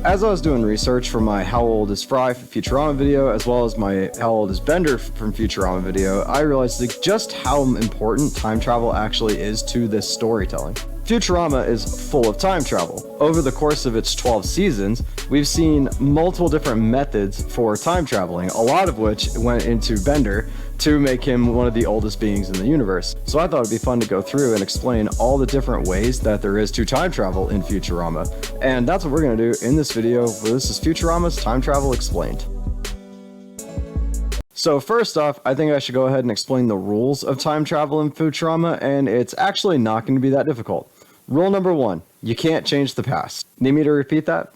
as I was doing research for my How Old is Fry Futurama video, as well as my How Old is Bender from Futurama video, I realized like just how important time travel actually is to this storytelling. Futurama is full of time travel. Over the course of its 12 seasons, we've seen multiple different methods for time traveling, a lot of which went into Bender to make him one of the oldest beings in the universe. So I thought it'd be fun to go through and explain all the different ways that there is to time travel in Futurama. And that's what we're going to do in this video, where this is Futurama's Time Travel Explained. So first off, I think I should go ahead and explain the rules of time travel in Futurama, and it's actually not going to be that difficult. Rule number 1, you can't change the past. Need me to repeat that?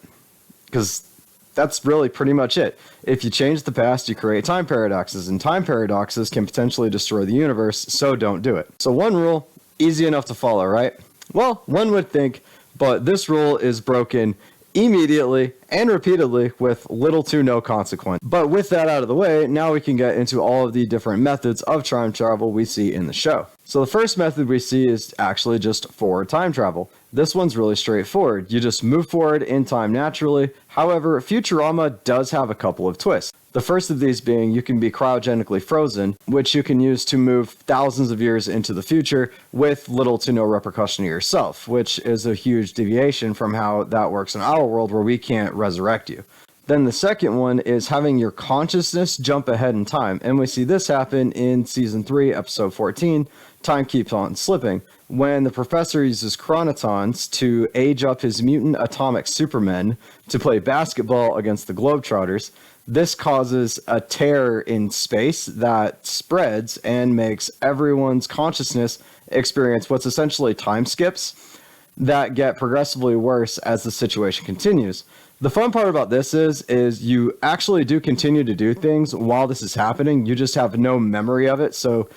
Because that's really pretty much it. If you change the past, you create time paradoxes, and time paradoxes can potentially destroy the universe, so don't do it. So one rule, easy enough to follow, right? Well, one would think, but this rule is broken immediately and repeatedly with little to no consequence. But with that out of the way, now we can get into all of the different methods of time travel we see in the show. So the first method we see is actually just forward time travel. This one's really straightforward. You just move forward in time naturally. However, Futurama does have a couple of twists. The first of these being you can be cryogenically frozen, which you can use to move thousands of years into the future with little to no repercussion to yourself, which is a huge deviation from how that works in our world where we can't resurrect you. Then the second one is having your consciousness jump ahead in time, and we see this happen in Season 3, Episode 14, Time Keeps On Slipping, when the professor uses chronotons to age up his mutant atomic supermen to play basketball against the Globetrotters. This causes a tear in space that spreads and makes everyone's consciousness experience what's essentially time skips that get progressively worse as the situation continues. The fun part about this is you actually do continue to do things while this is happening. You just have no memory of it. So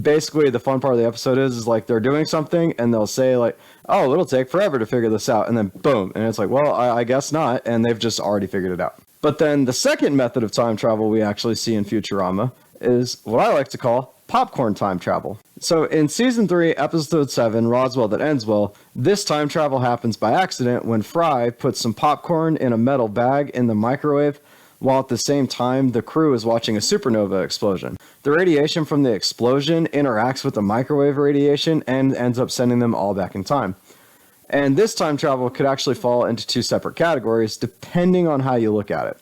basically the fun part of the episode is like they're doing something and they'll say like, oh, it'll take forever to figure this out. And then boom. And it's like, well, I guess not. And they've just already figured it out. But then the second method of time travel we actually see in Futurama is what I like to call popcorn time travel. So in Season 3, Episode 7, Roswell That Ends Well, this time travel happens by accident when Fry puts some popcorn in a metal bag in the microwave, while at the same time the crew is watching a supernova explosion. The radiation from the explosion interacts with the microwave radiation and ends up sending them all back in time. And this time travel could actually fall into two separate categories depending on how you look at it.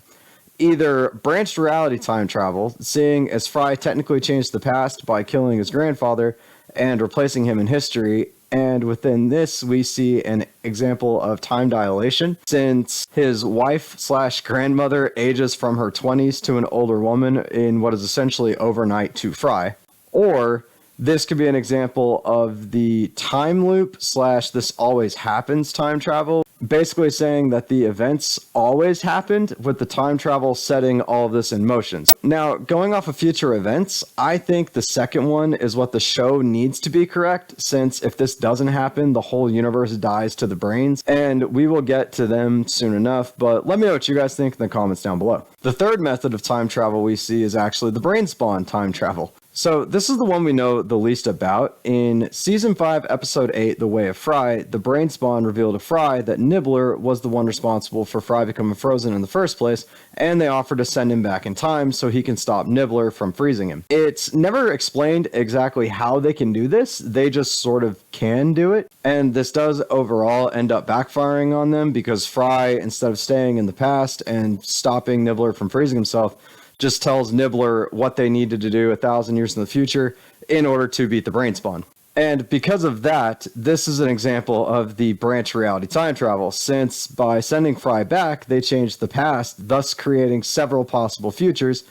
Either branched reality time travel, seeing as Fry technically changed the past by killing his grandfather and replacing him in history, and within this we see an example of time dilation, since his wife/grandmother ages from her 20s to an older woman in what is essentially overnight to Fry. Or this could be an example of the time loop / this always happens time travel, basically saying that the events always happened with the time travel setting all of this in motion. Now, going off of future events, I think the second one is what the show needs to be correct, since if this doesn't happen, the whole universe dies to the brains, and we will get to them soon enough, but let me know what you guys think in the comments down below. The third method of time travel we see is actually the brain spawn time travel. So this is the one we know the least about. In Season 5, Episode 8, The Way of Fry, the brain spawn revealed to Fry that Nibbler was the one responsible for Fry becoming frozen in the first place, and they offered to send him back in time so he can stop Nibbler from freezing him. It's never explained exactly how they can do this, they just sort of can do it, and this does overall end up backfiring on them because Fry, instead of staying in the past and stopping Nibbler from freezing himself, just tells Nibbler what they needed to do 1,000 years in the future in order to beat the brain spawn. And because of that, this is an example of the branch reality time travel, since by sending Fry back, they changed the past, thus creating several possible futures,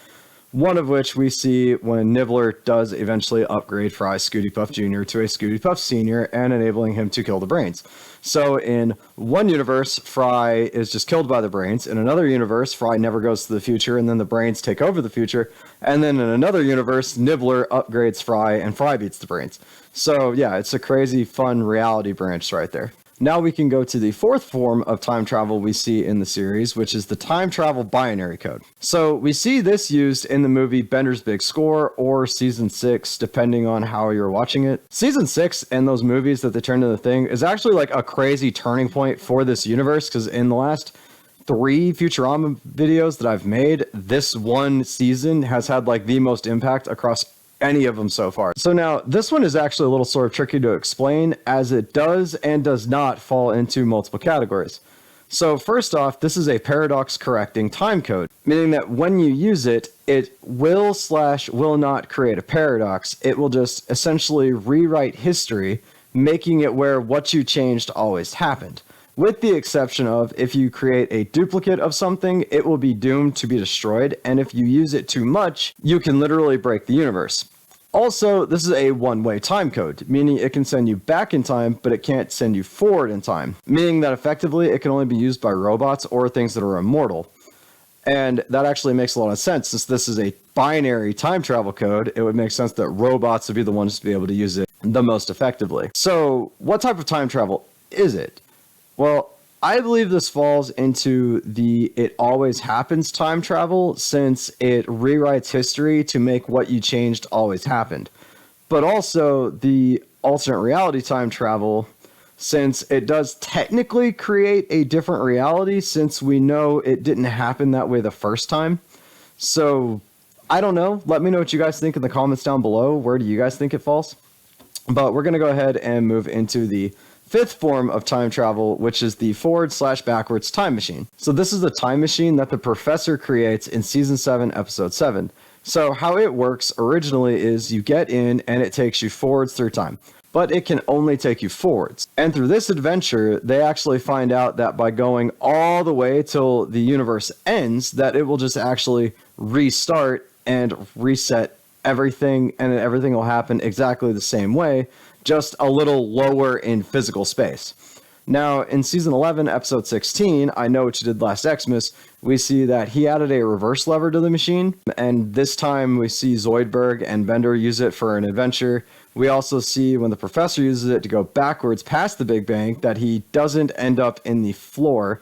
one of which we see when Nibbler does eventually upgrade Fry Scooty Puff Jr. to a Scooty Puff Sr. and enabling him to kill the brains. So in one universe, Fry is just killed by the brains. In another universe, Fry never goes to the future and then the brains take over the future. And then in another universe, Nibbler upgrades Fry and Fry beats the brains. So yeah, it's a crazy fun reality branch right there. Now we can go to the fourth form of time travel we see in the series, which is the time travel binary code. So we see this used in the movie Bender's Big Score or Season 6, depending on how you're watching it. Season 6 and those movies that they turned into the thing is actually like a crazy turning point for this universe, because in the last 3 Futurama videos that I've made, this one season has had like the most impact across any of them so far. So now this one is actually a little sort of tricky to explain, as it does and does not fall into multiple categories. So first off, this is a paradox correcting time code, meaning that when you use it, it will not create a paradox. It will just essentially rewrite history, making it where what you changed always happened. With the exception of if you create a duplicate of something, it will be doomed to be destroyed. And if you use it too much, you can literally break the universe. Also, this is a one-way time code, meaning it can send you back in time, but it can't send you forward in time, meaning that effectively it can only be used by robots or things that are immortal. And that actually makes a lot of sense. Since this is a binary time travel code, it would make sense that robots would be the ones to be able to use it the most effectively. So what type of time travel is it? Well, I believe this falls into the it always happens time travel, since it rewrites history to make what you changed always happened. But also the alternate reality time travel, since it does technically create a different reality, since we know it didn't happen that way the first time. So I don't know. Let me know what you guys think in the comments down below. Where do you guys think it falls? But we're going to go ahead and move into the 5th form of time travel, which is the forward/backwards time machine. So this is a time machine that the professor creates in season 7, episode 7. So how it works originally is you get in and it takes you forwards through time, but it can only take you forwards. And through this adventure, they actually find out that by going all the way till the universe ends, that it will just actually restart and reset everything, and everything will happen exactly the same way, just a little lower in physical space. Now, in season 11, episode 16, I Know What You Did Last Xmas, we see that he added a reverse lever to the machine, and this time we see Zoidberg and Bender use it for an adventure. We also see when the professor uses it to go backwards past the Big Bang, that he doesn't end up in the floor,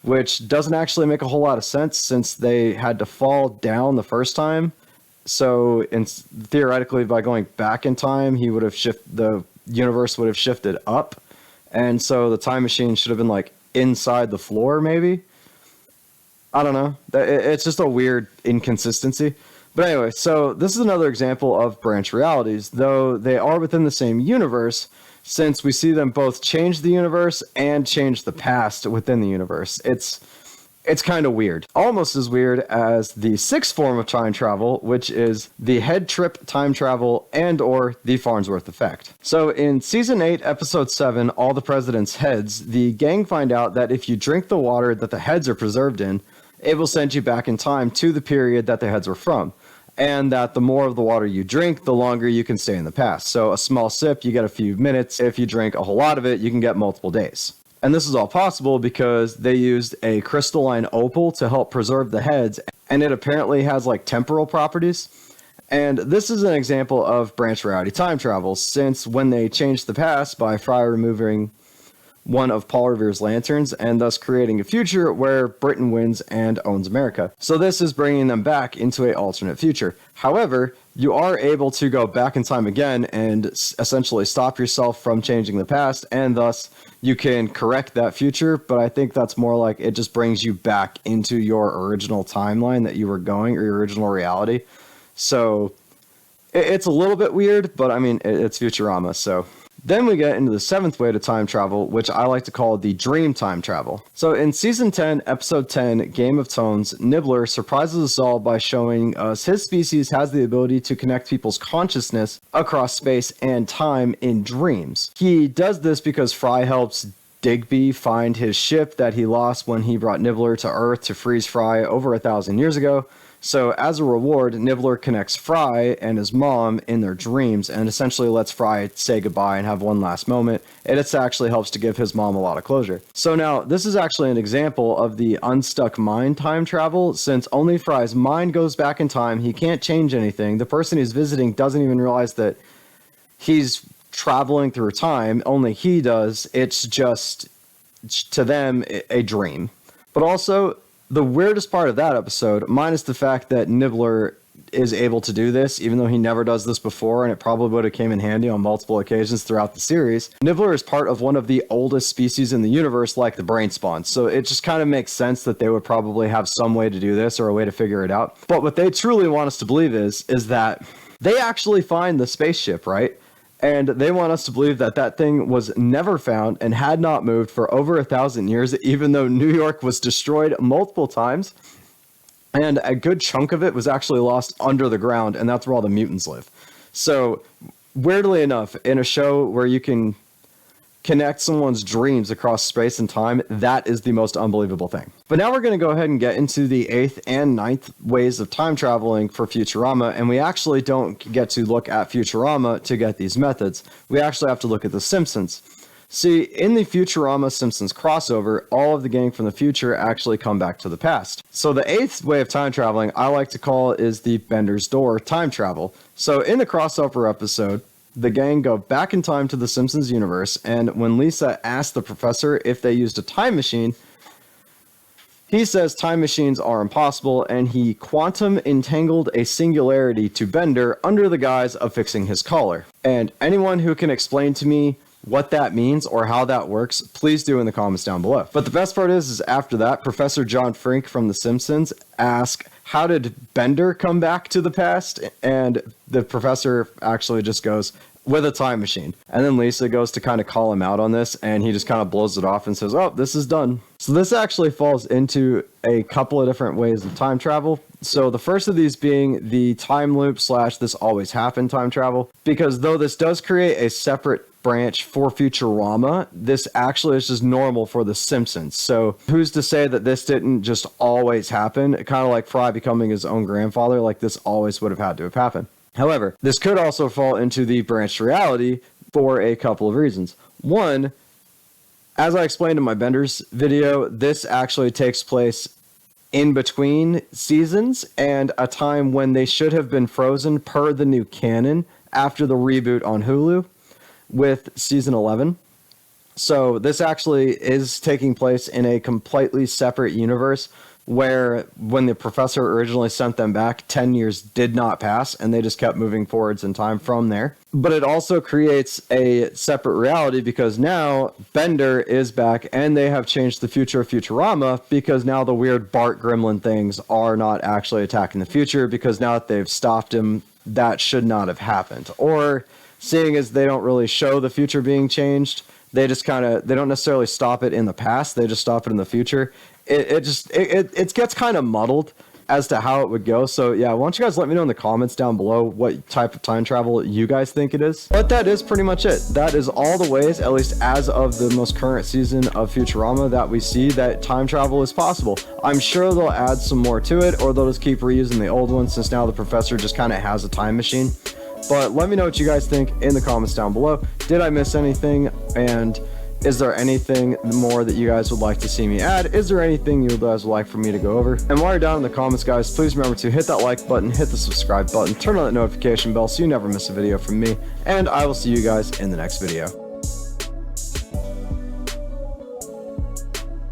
which doesn't actually make a whole lot of sense since they had to fall down the first time. So theoretically, by going back in time, the universe would have shifted up. And so the time machine should have been like inside the floor, maybe. I don't know. It's just a weird inconsistency. But anyway, so this is another example of branch realities, though they are within the same universe, since we see them both change the universe and change the past within the universe. It's kind of weird. Almost as weird as the 6th form of time travel, which is the head trip time travel and or the Farnsworth effect. So in season 8, episode 7, All the President's Heads, the gang find out that if you drink the water that the heads are preserved in, it will send you back in time to the period that the heads were from. And that the more of the water you drink, the longer you can stay in the past. So a small sip, you get a few minutes. If you drink a whole lot of it, you can get multiple days. And this is all possible because they used a crystalline opal to help preserve the heads, and it apparently has like temporal properties. And this is an example of branch reality time travel, since when they changed the past by Fry removing one of Paul Revere's lanterns and thus creating a future where Britain wins and owns America. So this is bringing them back into an alternate future. However, you are able to go back in time again and essentially stop yourself from changing the past, and thus you can correct that future. But I think that's more like it just brings you back into your original timeline that you were going, or your original reality. So it's a little bit weird, but I mean, it's Futurama, so. Then we get into the 7th way to time travel, which I like to call the dream time travel. So in season 10, episode 10, Game of Tones, Nibbler surprises us all by showing us his species has the ability to connect people's consciousness across space and time in dreams. He does this because Fry helps Digby find his ship that he lost when he brought Nibbler to Earth to freeze Fry over 1,000 years ago. So as a reward, Nibbler connects Fry and his mom in their dreams and essentially lets Fry say goodbye and have one last moment. And it actually helps to give his mom a lot of closure. So now this is actually an example of the unstuck mind time travel, since only Fry's mind goes back in time. He can't change anything. The person he's visiting doesn't even realize that he's traveling through time. Only he does. It's just, to them, a dream. But also, the weirdest part of that episode, minus the fact that Nibbler is able to do this, even though he never does this before, and it probably would have came in handy on multiple occasions throughout the series. Nibbler is part of one of the oldest species in the universe, like the brain spawn, so it just kind of makes sense that they would probably have some way to do this or a way to figure it out. But what they truly want us to believe is that they actually find the spaceship, right? And they want us to believe that that thing was never found and had not moved for over 1,000 years, even though New York was destroyed multiple times. And a good chunk of it was actually lost under the ground, and that's where all the mutants live. So, weirdly enough, in a show where you can connect someone's dreams across space and time, that is the most unbelievable thing. But now we're going to go ahead and get into the 8th and 9th ways of time traveling for Futurama, and we actually don't get to look at Futurama to get these methods. We actually have to look at The Simpsons. See, in the Futurama Simpsons crossover, all of the gang from the future actually come back to the past. So the 8th way of time traveling I like to call is the Bender's Door time travel. So in the crossover episode, the gang go back in time to the Simpsons universe, and when Lisa asks the professor if they used a time machine, he says time machines are impossible, and he quantum entangled a singularity to Bender under the guise of fixing his collar. And anyone who can explain to me what that means or how that works, please do in the comments down below. But the best part is after that, Professor John Frink from The Simpsons asks, how did Bender come back to the past? And the professor actually just goes, with a time machine. And then Lisa goes to kind of call him out on this, and he just kind of blows it off and says, oh, this is done. So this actually falls into a couple of different ways of time travel. So the first of these being the time loop / this always happened time travel, because though this does create a separate branch for Futurama, this actually is just normal for The Simpsons. So who's to say that this didn't just always happen? Kind of like Fry becoming his own grandfather, like this always would have had to have happened. However, this could also fall into the branched reality for a couple of reasons. One, as I explained in my Bender's video, this actually takes place in between seasons and a time when they should have been frozen per the new canon after the reboot on Hulu with season 11. So this actually is taking place in a completely separate universe where when the professor originally sent them back, 10 years did not pass and they just kept moving forwards in time from there. But it also creates a separate reality because now Bender is back and they have changed the future of Futurama because now the weird Bart Gremlin things are not actually attacking the future because now that they've stopped him, that should not have happened. Or seeing as they don't really show the future being changed, they just they don't necessarily stop it in the past, they just stop it in the future. It gets kind of muddled as to how it would go. So yeah, why don't you guys let me know in the comments down below what type of time travel you guys think it is. But that is pretty much it. That is all the ways, at least as of the most current season of Futurama, that we see that time travel is possible. I'm sure they'll add some more to it, or they'll just keep reusing the old one since now the professor just kind of has a time machine. But let me know what you guys think in the comments down below. Did I miss anything? And is there anything more that you guys would like to see me add? Is there anything you guys would like for me to go over? And while you're down in the comments, guys, please remember to hit that like button, hit the subscribe button, turn on that notification bell so you never miss a video from me, and I will see you guys in the next video.